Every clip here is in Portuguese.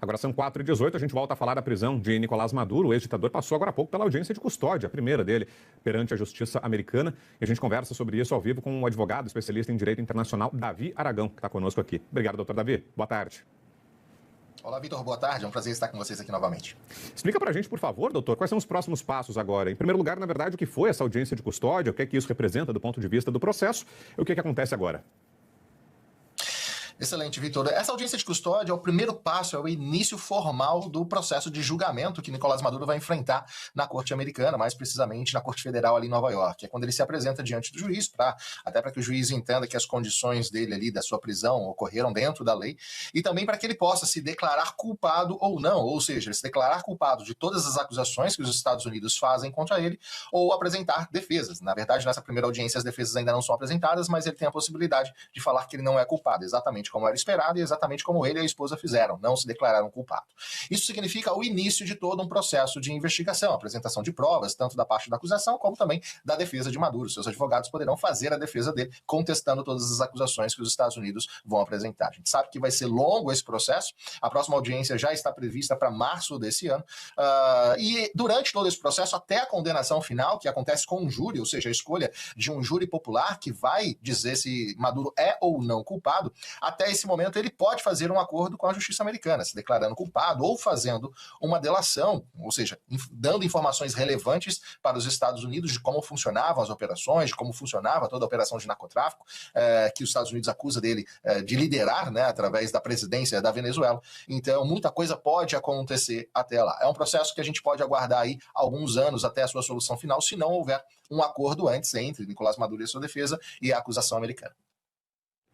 Agora são 4h18, a gente volta a falar da prisão de Nicolás Maduro. O ex-ditador passou agora há pouco pela audiência de custódia, a primeira dele, perante a justiça americana. E a gente conversa sobre isso ao vivo com o advogado especialista em direito internacional, Davi Aragão, que está conosco aqui. Obrigado, doutor Davi. Boa tarde. Olá, Vitor. Boa tarde. É um prazer estar com vocês aqui novamente. Explica pra gente, por favor, doutor, quais são os próximos passos agora? Em primeiro lugar, na verdade, o que foi essa audiência de custódia, o que é que isso representa do ponto de vista do processo e o que é que acontece agora? Excelente, Vitor. Essa audiência de custódia é o primeiro passo, é o início formal do processo de julgamento que Nicolás Maduro vai enfrentar na Corte Americana, mais precisamente na Corte Federal ali em Nova York. É quando ele se apresenta diante do juiz, até para que o juiz entenda que as condições dele ali, da sua prisão, ocorreram dentro da lei, e também para que ele possa se declarar culpado ou não, ou seja, se declarar culpado de todas as acusações que os Estados Unidos fazem contra ele, ou apresentar defesas. Na verdade, nessa primeira audiência, as defesas ainda não são apresentadas, mas ele tem a possibilidade de falar que ele não é culpado, exatamente como era esperado e exatamente como ele e a esposa fizeram, não se declararam culpado. Isso significa o início de todo um processo de investigação, apresentação de provas, tanto da parte da acusação como também da defesa de Maduro. Seus advogados poderão fazer a defesa dele, contestando todas as acusações que os Estados Unidos vão apresentar. A gente sabe que vai ser longo esse processo, a próxima audiência já está prevista para março desse ano, e durante todo esse processo, até a condenação final, que acontece com um júri, ou seja, a escolha de um júri popular que vai dizer se Maduro é ou não culpado, até esse momento ele pode fazer um acordo com a justiça americana, se declarando culpado ou fazendo uma delação, ou seja, dando informações relevantes para os Estados Unidos de como funcionavam as operações, de como funcionava toda a operação de narcotráfico, que os Estados Unidos acusa dele de liderar, né, através da presidência da Venezuela. Então, muita coisa pode acontecer até lá. É um processo que a gente pode aguardar aí alguns anos até a sua solução final, se não houver um acordo antes entre Nicolás Maduro e sua defesa e a acusação americana.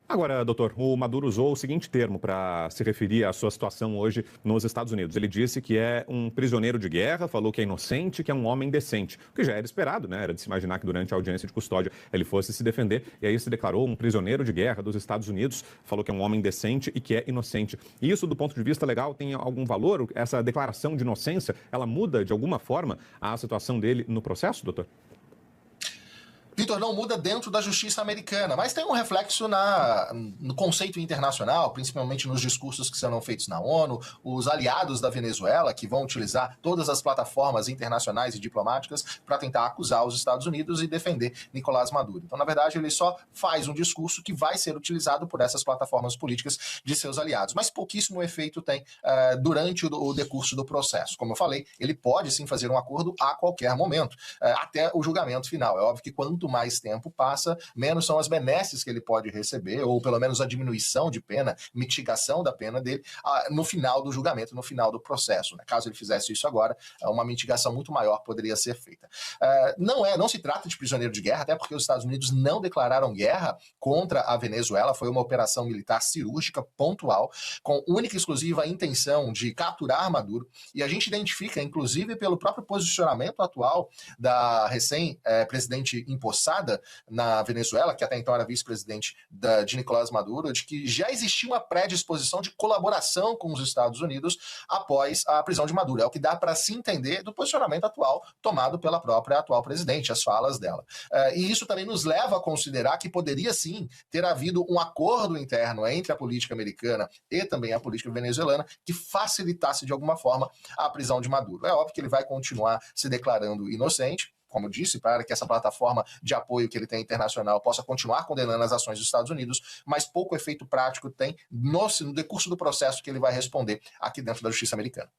Agora, doutor, o Maduro usou o seguinte termo para se referir à sua situação hoje nos Estados Unidos. Ele disse que é um prisioneiro de guerra, falou que é inocente, que é um homem decente. O que já era esperado, né? Era de se imaginar que durante a audiência de custódia ele fosse se defender. E aí se declarou um prisioneiro de guerra dos Estados Unidos, falou que é um homem decente e que é inocente. E isso, do ponto de vista legal, tem algum valor? Essa declaração de inocência, ela muda de alguma forma a situação dele no processo, doutor? Vitor, não muda dentro da justiça americana, mas tem um reflexo no conceito internacional, principalmente nos discursos que serão feitos na ONU, os aliados da Venezuela, que vão utilizar todas as plataformas internacionais e diplomáticas para tentar acusar os Estados Unidos e defender Nicolás Maduro. Então, na verdade, ele só faz um discurso que vai ser utilizado por essas plataformas políticas de seus aliados, mas pouquíssimo efeito tem durante o decurso do processo. Como eu falei, ele pode sim fazer um acordo a qualquer momento, até o julgamento final. É óbvio que quanto mais tempo passa, menos são as benesses que ele pode receber, ou pelo menos a diminuição de pena, mitigação da pena dele, no final do julgamento, no final do processo. Caso ele fizesse isso agora, uma mitigação muito maior poderia ser feita. Não se trata de prisioneiro de guerra, até porque os Estados Unidos não declararam guerra contra a Venezuela, foi uma operação militar cirúrgica pontual, com única e exclusiva intenção de capturar Maduro, e a gente identifica, inclusive pelo próprio posicionamento atual da recém-presidente impossada na Venezuela, que até então era vice-presidente de Nicolás Maduro, de que já existia uma predisposição de colaboração com os Estados Unidos após a prisão de Maduro. É o que dá para se entender do posicionamento atual tomado pela própria atual presidente, as falas dela. E isso também nos leva a considerar que poderia sim ter havido um acordo interno entre a política americana e também a política venezuelana que facilitasse de alguma forma a prisão de Maduro. É óbvio que ele vai continuar se declarando inocente, como eu disse, para que essa plataforma de apoio que ele tem internacional possa continuar condenando as ações dos Estados Unidos, mas pouco efeito prático tem no decurso do processo que ele vai responder aqui dentro da justiça americana.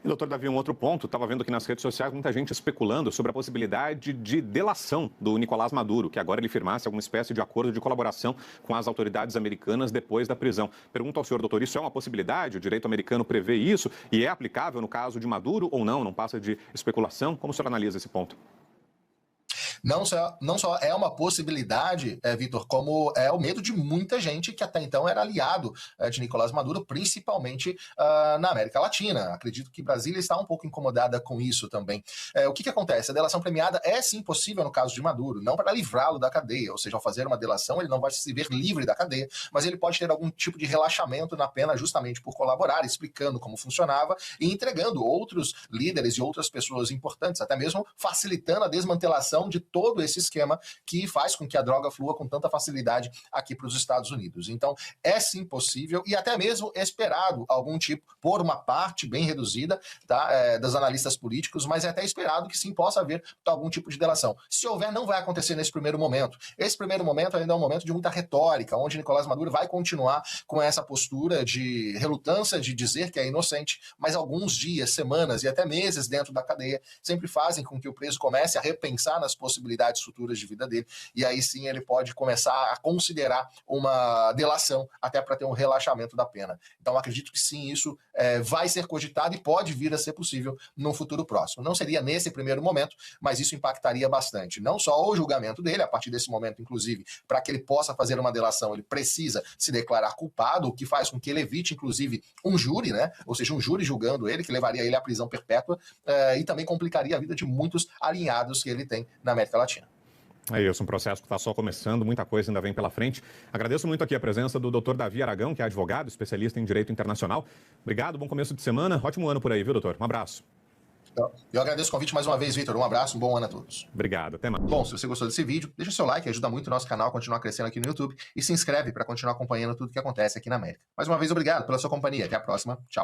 E, doutor Davi, um outro ponto, estava vendo aqui nas redes sociais muita gente especulando sobre a possibilidade de delação do Nicolás Maduro, que agora ele firmasse alguma espécie de acordo de colaboração com as autoridades americanas depois da prisão. Pergunto ao senhor, doutor, isso é uma possibilidade? O direito americano prevê isso e é aplicável no caso de Maduro ou não? Não passa de especulação? Como o senhor analisa esse ponto? Não só é uma possibilidade, Vitor, como é o medo de muita gente que até então era aliado de Nicolás Maduro, principalmente na América Latina. Acredito que Brasília está um pouco incomodada com isso também. O que acontece? A delação premiada é sim possível no caso de Maduro, não para livrá-lo da cadeia, ou seja, ao fazer uma delação ele não vai se ver livre da cadeia, mas ele pode ter algum tipo de relaxamento na pena justamente por colaborar, explicando como funcionava e entregando outros líderes e outras pessoas importantes, até mesmo facilitando a desmantelação de todo esse esquema que faz com que a droga flua com tanta facilidade aqui para os Estados Unidos. Então, é sim possível e até mesmo esperado algum tipo, por uma parte bem reduzida, tá, das analistas políticos, mas é até esperado que sim possa haver algum tipo de delação. Se houver, não vai acontecer nesse primeiro momento. Esse primeiro momento ainda é um momento de muita retórica, onde Nicolás Maduro vai continuar com essa postura de relutância de dizer que é inocente, mas alguns dias, semanas e até meses dentro da cadeia sempre fazem com que o preso comece a repensar nas possibilidades futuras de vida dele, e aí sim ele pode começar a considerar uma delação até para ter um relaxamento da pena. Então acredito que sim, isso vai ser cogitado e pode vir a ser possível no futuro próximo. Não seria nesse primeiro momento, mas isso impactaria bastante. Não só o julgamento dele, a partir desse momento, inclusive, para que ele possa fazer uma delação, ele precisa se declarar culpado, o que faz com que ele evite, inclusive, um júri, né? Ou seja, um júri julgando ele, que levaria ele à prisão perpétua, e também complicaria a vida de muitos alinhados que ele tem na América Latina. É isso, um processo que está só começando, muita coisa ainda vem pela frente. Agradeço muito aqui a presença do Dr. Davi Aragão, que é advogado, especialista em direito internacional. Obrigado, bom começo de semana, ótimo ano por aí, viu, doutor? Um abraço. Eu agradeço o convite mais uma vez, Vitor. Um abraço, um bom ano a todos. Obrigado, até mais. Bom, se você gostou desse vídeo, deixa seu like, ajuda muito o nosso canal a continuar crescendo aqui no YouTube e se inscreve para continuar acompanhando tudo que acontece aqui na América. Mais uma vez, obrigado pela sua companhia. Até a próxima. Tchau.